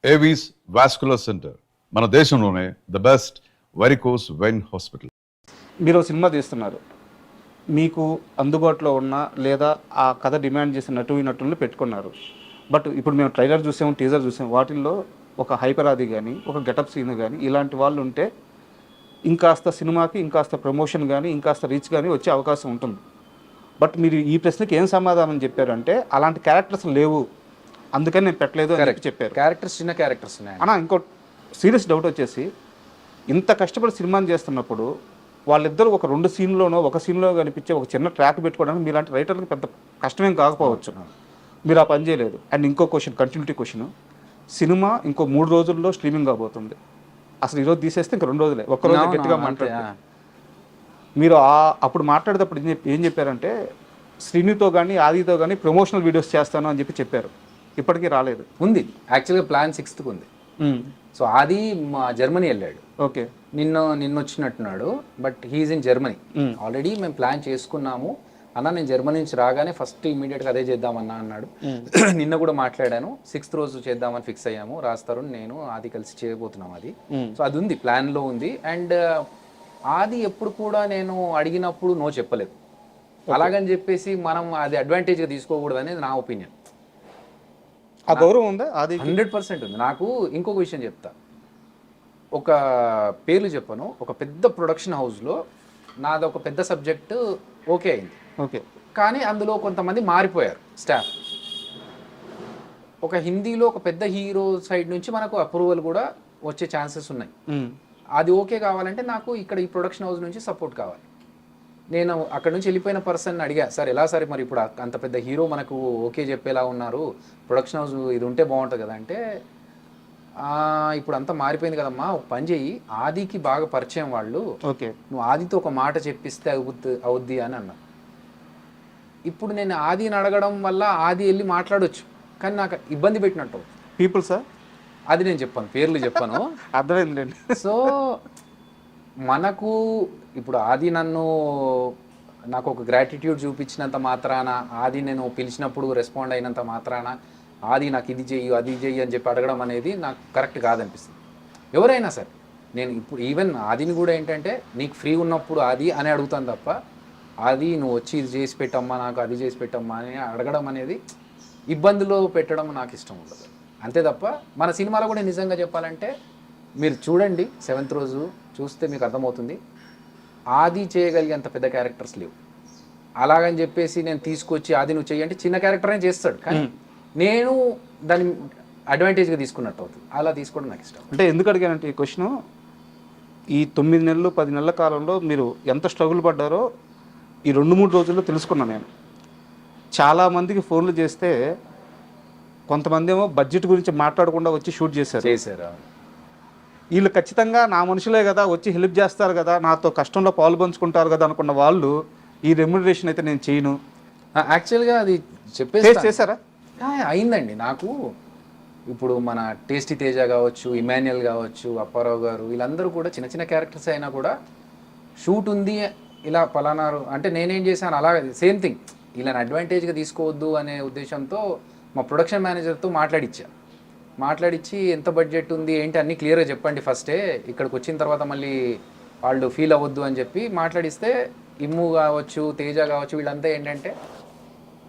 Avis vascular centre మన దేశంలోనే the best varicose vein hospital. మీరు సినిమా తీస్తున్నారు, మీకు అందుబాటులో ఉన్న లేదా ఆ కథ డిమాండ్ చేసిన నటులను పెట్టుకున్నారు. బట్ ఇప్పుడు మేము ట్రైలర్ చూసాము, టీజర్ చూసాము, వాటిల్లో ఒక హైపరాది కానీ ఒక గెటప్ సీన్ కానీ ఇలాంటి వాళ్ళు ఉంటే ఇంకాస్త సినిమాకి ఇంకాస్త ప్రమోషన్ కానీ ఇంకాస్త రీచ్ కానీ వచ్చే అవకాశం ఉంటుంది. బట్ మీరు ఈ ప్రశ్నకి ఏం సమాధానం చెప్పారంటే అలాంటి క్యారెక్టర్స్ లేవు, అందుకని నేను పెట్టలేదు అని చెప్పారు. క్యారెక్టర్స్ చిన్న క్యారెక్టర్స్ ఉన్నాయి అన్న. ఇంకో సీరియస్ డౌట్ వచ్చేసి, ఇంత కష్టపడి సినిమాని చేస్తున్నప్పుడు వాళ్ళిద్దరూ ఒక 2 సీన్లోనో ఒక సీన్లో కనిపించే ఒక చిన్న ట్రాక్ పెట్టుకోవడానికి మీలాంటి రైటర్లకు పెద్ద కష్టమేం కాకపోవచ్చు. మీరు ఆ పని చేయలేదు. అండ్ ఇంకో క్వశ్చన్, కంటిన్యూటీ క్వశ్చన్, సినిమా ఇంకో 3 రోజుల్లో స్ట్రీమింగ్ కాబోతుంది. అసలు ఈరోజు తీసేస్తే ఇంక 2 రోజులే, ఒక్కరోజు గట్టిగా మాట్లాడారు. మీరు అప్పుడు మాట్లాడేటప్పుడు ఏం చెప్పారంటే శ్రీనితో కానీ ఆదితో కానీ ప్రమోషనల్ వీడియోస్ చేస్తాను అని చెప్పారు. ఇప్పటికీ రాలేదు. ఉంది యాక్చువల్గా ప్లాన్ 6th ఉంది. సో ఆది మా జర్మనీ వెళ్ళాడు. ఓకే, నిన్న వచ్చినట్టున్నాడు. But he is in Germany already. మేము ప్లాన్ చేసుకున్నాము అన్న, నేను జర్మనీ నుంచి రాగానే ఫస్ట్ ఇమీడియట్గా అదే చేద్దామన్నా అన్నాడు. నిన్న కూడా మాట్లాడాను, 6th రోజు చేద్దామని ఫిక్స్ అయ్యాము. రాస్తారు నేను ఆది కలిసి చేయబోతున్నాం అది. సో అది ఉంది, ప్లాన్లో ఉంది. అండ్ ఆది ఎప్పుడు కూడా నేను అడిగినప్పుడు నో చెప్పలేదు. అలాగని చెప్పేసి మనం అది అడ్వాంటేజ్గా తీసుకోకూడదు అనేది నా ఒపీనియన్. ఆ గౌరవం ఉందా? అది 100% ఉంది. నాకు ఇంకొక విషయం చెప్తా, ఒక పేర్లు చెప్పను. ఒక పెద్ద ప్రొడక్షన్ హౌస్లో నాది ఒక పెద్ద సబ్జెక్టు ఓకే అయింది. ఓకే, కానీ అందులో కొంతమంది మారిపోయారు స్టాఫ్. ఒక హిందీలో ఒక పెద్ద హీరో సైడ్ నుంచి మనకు అప్రూవల్ కూడా వచ్చే ఛాన్సెస్ ఉన్నాయి. అది ఓకే కావాలంటే నాకు ఇక్కడ ఈ ప్రొడక్షన్ హౌస్ నుంచి సపోర్ట్ కావాలి. నేను అక్కడ నుంచి వెళ్ళిపోయిన పర్సన్ అడిగా, సార్ ఎలా సార్ మరి ఇప్పుడు అంత పెద్ద హీరో మనకు ఓకే చెప్పేలా ఉన్నారు, ప్రొడక్షన్ హౌస్ ఇది ఉంటే బాగుంటుంది కదా అంటే, ఇప్పుడు అంతా మారిపోయింది కదమ్మా, ఒక పని చెయ్యి, ఆదికి బాగా పరిచయం వాళ్ళు, ఓకే నువ్వు ఆదితో ఒక మాట చెప్పిస్తే అవుద్ది అని అన్నా. ఇప్పుడు నేను ఆదిని అడగడం వల్ల ఆది వెళ్ళి మాట్లాడొచ్చు, కానీ నాకు ఇబ్బంది పెట్టినట్టు. పీపుల్ సార్ అది నేను చెప్పాను, పేర్లు చెప్పాను. అర్థమైందండి. సో మనకు ఇప్పుడు ఆది నాకు ఒక గ్రాటిట్యూడ్ చూపించినంత మాత్రాన, ఆది నేను పిలిచినప్పుడు రెస్పాండ్ అయినంత మాత్రాన ఆది నాకు ఇది చెయ్యి అది చెయ్యి అని చెప్పి అడగడం అనేది నాకు కరెక్ట్ కాదనిపిస్తుంది. ఎవరైనా సరే నేను ఇప్పుడు ఈవెన్ ఆదిని కూడా ఏంటంటే నీకు ఫ్రీ ఉన్నప్పుడు ఆది అని అడుగుతాను తప్ప, ఆది నువ్వు వచ్చి ఇది చేసి పెట్టమ్మా, నాకు అది చేసి పెట్టమ్మా అని అడగడం అనేది ఇబ్బందులు పెట్టడం నాకు ఇష్టం ఉండదు. అంతే తప్ప మన సినిమాలో కూడా నిజంగా చెప్పాలంటే మీరు చూడండి 7th రోజు చూస్తే మీకు అర్థమవుతుంది, ఆది చేయగలిగేంత పెద్ద క్యారెక్టర్స్ లేవు. అలాగని చెప్పేసి నేను తీసుకొచ్చి ఆది నువ్వు చెయ్యంటే చిన్న క్యారెక్టర్నే చేస్తాడు, కానీ నేను దాన్ని అడ్వాంటేజ్గా తీసుకున్నట్టు అవుతుంది. అలా తీసుకోవడం నాకు ఇష్టం. అంటే ఎందుకు అడిగానంటే ఈ క్వశ్చన్, ఈ 9 నెలలు 10 నెలల కాలంలో మీరు ఎంత స్ట్రగుల్ పడ్డారో ఈ 2-3 రోజుల్లో తెలుసుకున్నాను నేను. చాలామందికి ఫోన్లు చేస్తే కొంతమంది ఏమో బడ్జెట్ గురించి మాట్లాడకుండా వచ్చి షూట్ చేశారు. వీళ్ళు ఖచ్చితంగా నా మనుషులే కదా, వచ్చి హెల్ప్ చేస్తారు కదా, నాతో కష్టంలో పాలు పంచుకుంటారు కదా అనుకున్న వాళ్ళు ఈ రెమ్యునరేషన్ అయితే నేను చేయను. యాక్చువల్గా అది చెప్పేసి చేశారా? అయిందండి. నాకు ఇప్పుడు మన టేస్టీ తేజ కావచ్చు, ఇమాన్యుయల్ కావచ్చు, అప్పారావు గారు, వీళ్ళందరూ కూడా చిన్న చిన్న క్యారెక్టర్స్ అయినా కూడా షూట్ ఉంది ఇలా పలానారు అంటే నేనేం చేశాను, అలాగే సేమ్ థింగ్ ఇలా అడ్వాంటేజ్గా తీసుకోవద్దు అనే ఉద్దేశంతో మా ప్రొడక్షన్ మేనేజర్తో మాట్లాడించి ఎంత బడ్జెట్ ఉంది ఏంటి అన్నీ క్లియర్గా చెప్పండి ఫస్టే, ఇక్కడికి వచ్చిన తర్వాత మళ్ళీ వాళ్ళు ఫీల్ అవ్వద్దు అని చెప్పి మాట్లాడిస్తే ఇమ్ము కావచ్చు, తేజ కావచ్చు, వీళ్ళంతా ఏంటంటే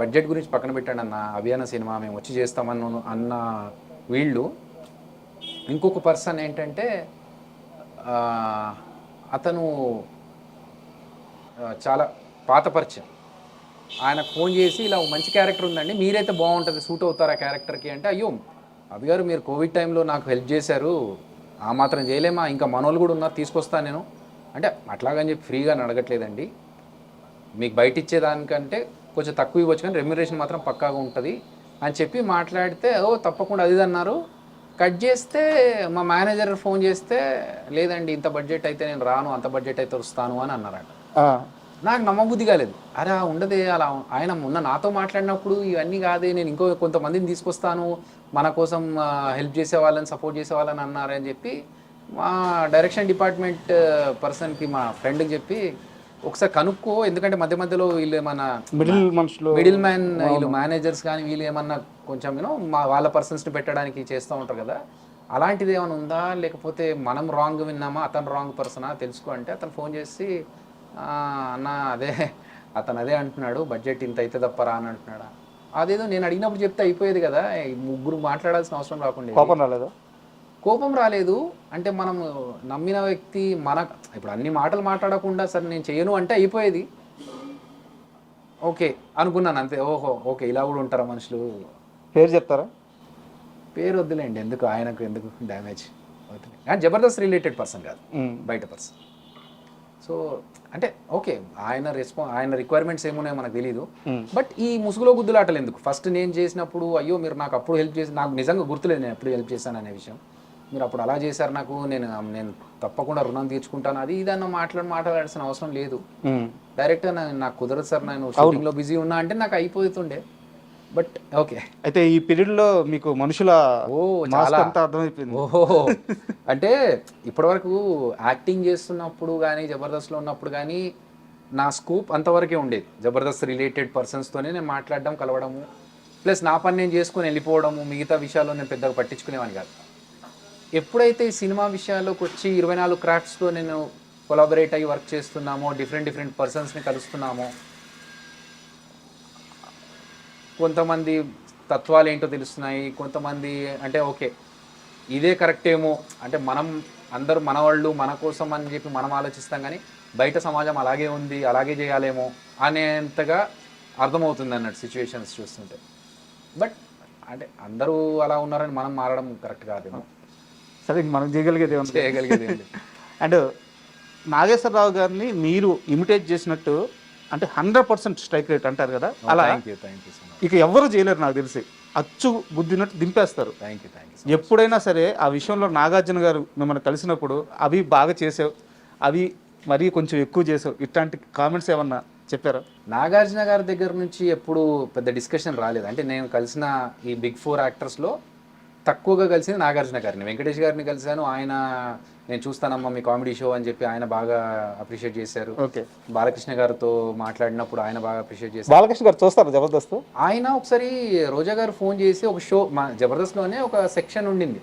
బడ్జెట్ గురించి పక్కన పెట్టండి అన్న, అభియాన సినిమా మేము వచ్చి అన్న వీళ్ళు. ఇంకొక పర్సన్ ఏంటంటే అతను చాలా పాత పరిచయం, ఆయనకు ఫోన్ చేసి ఇలా మంచి క్యారెక్టర్ ఉందండి, మీరైతే బాగుంటుంది, సూట్ అవుతారు ఆ క్యారెక్టర్కి అంటే, అయ్యో అభి గారు మీరు కోవిడ్ టైంలో నాకు హెల్ప్ చేశారు, ఆ మాత్రం చేయలేమా, ఇంకా మనోళ్ళు కూడా ఉన్నారు తీసుకొస్తాను నేను అంటే, అట్లాగని చెప్పి ఫ్రీగా అడగట్లేదండి, మీకు బయట ఇచ్చేదానికంటే కొంచెం తక్కువ ఇవ్వచ్చు కానీ రెమ్యునరేషన్ మాత్రం పక్కాగా ఉంటుంది అని చెప్పి మాట్లాడితే, ఓ తప్పకుండా అది అన్నారు. కట్ చేస్తే మా మేనేజర్ ఫోన్ చేస్తే, లేదండి ఇంత బడ్జెట్ అయితే నేను రాను, అంత బడ్జెట్ అయితే వస్తాను అని అన్నారట. నాకు నమ్మబుద్ధి కాలేదు. అరే ఉండదే, అలా ఆయన మొన్న నాతో మాట్లాడినప్పుడు ఇవన్నీ కాదే, నేను ఇంకో కొంతమందిని తీసుకొస్తాను మన కోసం హెల్ప్ చేసే వాళ్ళని సపోర్ట్ చేసే వాళ్ళని అన్నారని చెప్పి మా డైరెక్షన్ డిపార్ట్మెంట్ పర్సన్కి మా ఫ్రెండ్కి చెప్పి ఒకసారి కనుక్కో, ఎందుకంటే మధ్య మధ్యలో వీళ్ళు ఏమన్నా మిడిల్ మ్యాన్ వీళ్ళు మేనేజర్స్ కానీ వీళ్ళు ఏమన్నా కొంచెం మా వాళ్ళ పర్సన్స్ని పెట్టడానికి చేస్తూ ఉంటారు కదా, అలాంటిది ఏమైనా ఉందా, లేకపోతే మనం రాంగ్ విన్నామా, అతను రాంగ్ పర్సనా తెలుసుకో అంటే అతను ఫోన్ చేసి అన్న అతను అదే అంటున్నాడు, బడ్జెట్ ఇంత అయితే తప్పరా అని అంటున్నాడా. అదేదో నేను అడిగినప్పుడు చెప్తే అయిపోయేది కదా, ఈ ముగ్గురు మాట్లాడాల్సిన అవసరం రాకుండా. కోపం రాలేదా? కోపం రాలేదు. అంటే మనం నమ్మిన వ్యక్తి ఇప్పుడు అన్ని మాటలు మాట్లాడకుండా సరే నేను చేయను అంటే అయిపోయేది. ఓకే అనుకున్నాను అంతే. ఓహో ఓకే ఇలా కూడా ఉంటారా మనుషులు. పేరు చెప్తారా? పేరు వద్దులేండి, ఎందుకు ఆయనకు ఎందుకు డ్యామేజ్ అవుతుంది. అండ్ జబర్దస్త్ రిలేటెడ్ పర్సన్ కాదు, బయట పర్సన్. సో అంటే ఓకే, ఆయన రిక్వైర్మెంట్స్ ఏమున్నాయో మనకు తెలియదు. బట్ ఈ ముసుగులో గుద్దులాటలు ఎందుకు? ఫస్ట్ నేను చేసినప్పుడు అయ్యో మీరు నాకు అప్పుడు హెల్ప్ చేసి, నాకు నిజంగా గుర్తులేదు నేను ఎప్పుడు హెల్ప్ చేశాను అనే విషయం. మీరు అప్పుడు అలా చేశారు నాకు, నేను తప్పకుండా రుణం తీర్చుకుంటాను, అది ఇదన్న మాట్లాడాల్సిన అవసరం లేదు. డైరెక్ట్గా నాకు కుదరదు సార్, నేను షూటింగ్లో బిజీ ఉన్నా అంటే నాకు అయిపోతుండే. But okay. అయితే ఈ పీరియడ్లో మీకు మనుషుల చాలా అంతా అర్థమైపోయింది. ఓహో అంటే ఇప్పటివరకు యాక్టింగ్ చేస్తున్నప్పుడు కానీ జబర్దస్త్లో ఉన్నప్పుడు కానీ నా స్కూప్ అంతవరకే ఉండేది. జబర్దస్త్ రిలేటెడ్ పర్సన్స్తోనే నేను మాట్లాడడం, కలవడము, ప్లస్ నా పని నేను చేసుకొని వెళ్ళిపోవడము, మిగతా విషయాల్లో నేను పెద్దగా పట్టించుకునేవాని కాదు. ఎప్పుడైతే ఈ సినిమా విషయాల్లోకి వచ్చి 24 క్రాఫ్ట్స్తో నేను కొలాబరేట్ అయ్యి వర్క్ చేస్తున్నామో, డిఫరెంట్ పర్సన్స్ని కలుస్తున్నామో, కొంతమంది తత్వాలు ఏంటో తెలుస్తున్నాయి, కొంతమంది అంటే ఓకే ఇదే కరెక్ట్ ఏమో, అంటే మనం అందరూ మనవాళ్ళు మన కోసం అని చెప్పి మనం ఆలోచిస్తాం, కానీ బయట సమాజం అలాగే ఉంది, అలాగే చేయాలేమో అనేంతగా అర్థమవుతుంది అన్నట్టు సిచ్యువేషన్స్ చూస్తుంటే. బట్ అంటే అందరూ అలా ఉన్నారని మనం మారడం కరెక్ట్ కాదేమో. సరే మనం చేయగలిగేది అండ్ నాగేశ్వరరావు గారిని మీరు ఇమిటేట్ చేసినట్టు అంటే 100% స్ట్రైక్ రేట్ అంటారు కదా, అలా థ్యాంక్ యూ సో మచ్. ఇక ఎవరు చేయలేరు నాకు తెలిసి. అచ్చు బుద్ధినట్టు దింపేస్తారు. Thank you. ఎప్పుడైనా సరే ఆ విషయంలో నాగార్జున గారు మిమ్మల్ని కలిసినప్పుడు అవి బాగా చేసావు, అవి మరీ కొంచెం ఎక్కువ చేసావు, ఇట్లాంటి కామెంట్స్ ఏమన్నా చెప్పారా? నాగార్జున గారి దగ్గర నుంచి ఎప్పుడు పెద్ద డిస్కషన్ రాలేదు. అంటే నేను కలిసిన ఈ బిగ్ 4 యాక్టర్స్లో తక్కువగా కలిసింది నాగార్జున గారిని. వెంకటేష్ గారిని కలిశాను, ఆయన నేను చూస్తానమ్మా మీ కామెడీ షో అని చెప్పి ఆయన బాగా అప్రిషియేట్ చేశారు. ఓకే. బాలకృష్ణ గారితో మాట్లాడినప్పుడు ఆయన బాగా అప్రిషియేట్ చేశారు. బాలకృష్ణ గారు చూస్తారు జబర్దస్త్? ఆయన ఒకసారి రోజా గారు ఫోన్ చేసి ఒక షో, మా జబర్దస్త్లోనే ఒక సెక్షన్ ఉండింది,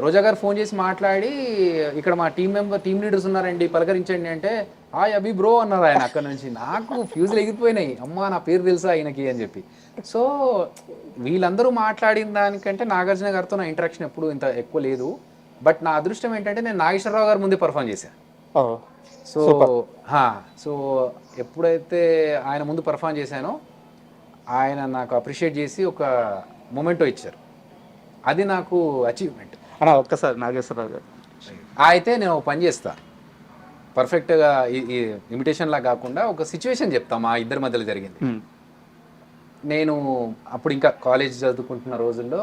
రోజా గారు ఫోన్ చేసి మాట్లాడి ఇక్కడ మా టీమ్ లీడర్స్ ఉన్నారండి పలకరించండి అంటే హాయ్ అభి బ్రో అన్నారు ఆయన. అక్కడ నుంచి నాకు ఫ్యూజులు ఎగిరిపోయినాయి, అమ్మా నా పేరు తెలుసా ఆయనకి అని చెప్పి. సో వీళ్ళందరూ మాట్లాడిన దానికంటే నాగార్జున గారితో నా ఇంటరాక్షన్ ఎప్పుడు ఇంత ఎక్కువ లేదు. బట్ నా అదృష్టం ఏంటంటే నేను నాగేశ్వరరావు గారి ముందే పర్ఫామ్ చేశాను. సో ఎప్పుడైతే ఆయన ముందు పర్ఫామ్ చేశానో ఆయన నాకు అప్రిషియేట్ చేసి ఒక మొమెంటో ఇచ్చారు, అది నాకు అచీవ్మెంట్. అన్నా ఒక్కసారి నాగేశ్వరరావు గారు అయితే నేను ఒక పని చేస్తా, పర్ఫెక్ట్గా ఈ ఇమిటేషన్లా కాకుండా ఒక సిచ్యువేషన్ చెప్తా మా ఇద్దరి మధ్యలో జరిగింది. నేను అప్పుడు ఇంకా కాలేజ్ చదువుకుంటున్న రోజుల్లో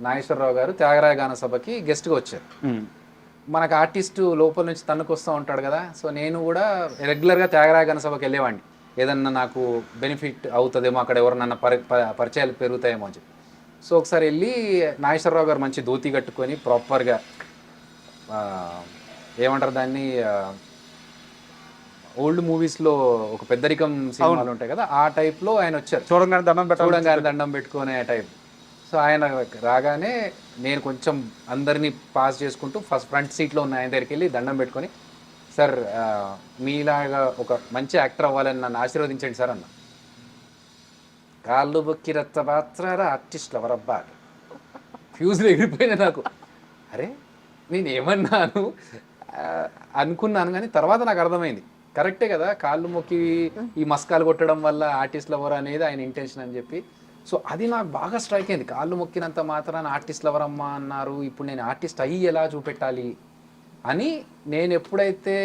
నాగేశ్వరరావు గారు త్యాగరాయ గాన సభకి గెస్ట్గా వచ్చారు. మనకు ఆర్టిస్టు లోపల నుంచి తన్నుకు వస్తూ ఉంటాడు కదా, సో నేను కూడా రెగ్యులర్గా త్యాగరాయ గాన సభకి వెళ్ళేవాడిని, ఏదన్నా నాకు బెనిఫిట్ అవుతుందేమో, అక్కడ ఎవరన్నా పరిచయాలు పెరుగుతాయేమో అని చెప్పి. సో ఒకసారి వెళ్ళి నాగేశ్వరరావు గారు మంచి ధోతి కట్టుకొని ప్రాపర్గా ఏమంటారు దాన్ని, ఓల్డ్ మూవీస్లో ఒక పెద్దరికం సినిమాలు ఉంటాయి కదా ఆ టైప్లో ఆయన వచ్చారు. చూడంగానే దండం పెట్టుకునే టైప్. సో ఆయన రాగానే నేను కొంచెం అందరినీ పాస్ చేసుకుంటూ ఫస్ట్ ఫ్రంట్ సీట్లో ఉన్న ఆయన దగ్గరికి వెళ్ళి దండం పెట్టుకొని, సార్ మీలాగా ఒక మంచి యాక్టర్ అవ్వాలని నన్ను ఆశీర్వదించండి సార్ అన్న. కాళ్ళు బొక్కి రచ్చపాత్రారా ఆర్టిస్టులు ఎవరబ్బా, ఫ్యూజ్లు ఎగిరిపోయినా నాకు. అరే నేను ఏమన్నాను అనుకున్నాను, కానీ తర్వాత నాకు అర్థమైంది కరెక్టే కదా, కాళ్ళు మొక్కి ఈ మస్కాలు కొట్టడం వల్ల ఆర్టిస్టులు ఎవరు అనేది ఆయన ఇంటెన్షన్ అని చెప్పి. సో అది నాకు బాగా స్ట్రైక్ అయింది, కాళ్ళు మొక్కినంత మాత్రాన ఆర్టిస్టులు ఎవరమ్మా అన్నారు, ఇప్పుడు నేను ఆర్టిస్ట్ అయ్యి ఎలా చూపెట్టాలి అని. నేను ఎప్పుడైతే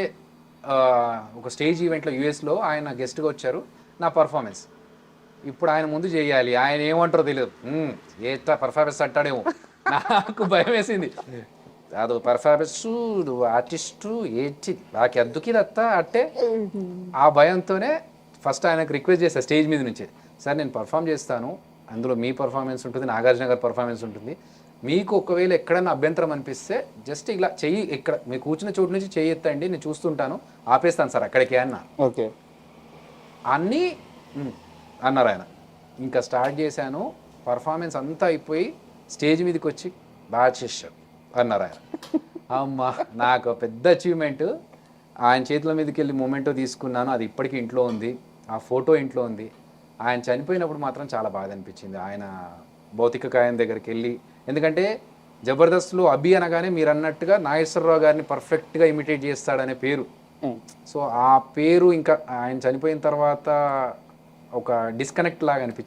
ఒక స్టేజ్ ఈవెంట్లో యూఎస్లో ఆయన గెస్ట్గా వచ్చారు, నా పర్ఫార్మెన్స్ ఇప్పుడు ఆయన ముందు చేయాలి, ఆయన ఏమంటారో తెలియదు, ఏట పర్ఫార్మెన్స్ అంటాడేమో, నాకు భయం వేసింది. ಅದು పర్ఫార్మెన్సు నువ్వు ఆర్టిస్టు ఏంటి నాకు ఎందుకు ఇదత్తా అంటే ఆ భయంతోనే ఫస్ట్ ఆయనకు రిక్వెస్ట్ చేస్తాను స్టేజ్ మీద నుంచే, సార్ నేను పర్ఫామ్ చేస్తాను, అందులో మీ పర్ఫార్మెన్స్ ఉంటుంది, నాగార్జున గారి పర్ఫార్మెన్స్ ఉంటుంది, మీకు ఒకవేళ ఎక్కడైనా అభ్యంతరం అనిపిస్తే జస్ట్ ఇలా చెయ్యి ఇక్కడ మీరు కూర్చున్న చోటు నుంచి చెయ్యి ఎత్తండి, నేను చూస్తుంటాను, ఆపేస్తాను సార్ అక్కడికి అన్న. ఓకే అన్నీ అన్నారు ఆయన. ఇంకా స్టార్ట్ చేశాను, పర్ఫార్మెన్స్ అంతా అయిపోయి స్టేజ్ మీదకి వచ్చి బాగా చేశారు అన్నారు ఆయన. అమ్మా నాకు పెద్ద అచీవ్మెంట్. ఆయన చేతుల మీదకి వెళ్ళి మొమెంటో తీసుకున్నాను, అది ఇప్పటికీ ఇంట్లో ఉంది, ఆ ఫోటో ఇంట్లో ఉంది. ఆయన చనిపోయినప్పుడు మాత్రం చాలా బాధ అనిపించింది ఆయన భౌతిక కాయం దగ్గరికి వెళ్ళి. ఎందుకంటే జబర్దస్త్లో అభి అనగానే మీరు అన్నట్టుగా నాగేశ్వరరావు గారిని పర్ఫెక్ట్గా ఇమిటేట్ చేస్తాడనే పేరు. సో ఆ పేరు ఇంకా ఆయన చనిపోయిన తర్వాత ఒక డిస్కనెక్ట్ లాగా అనిపించింది.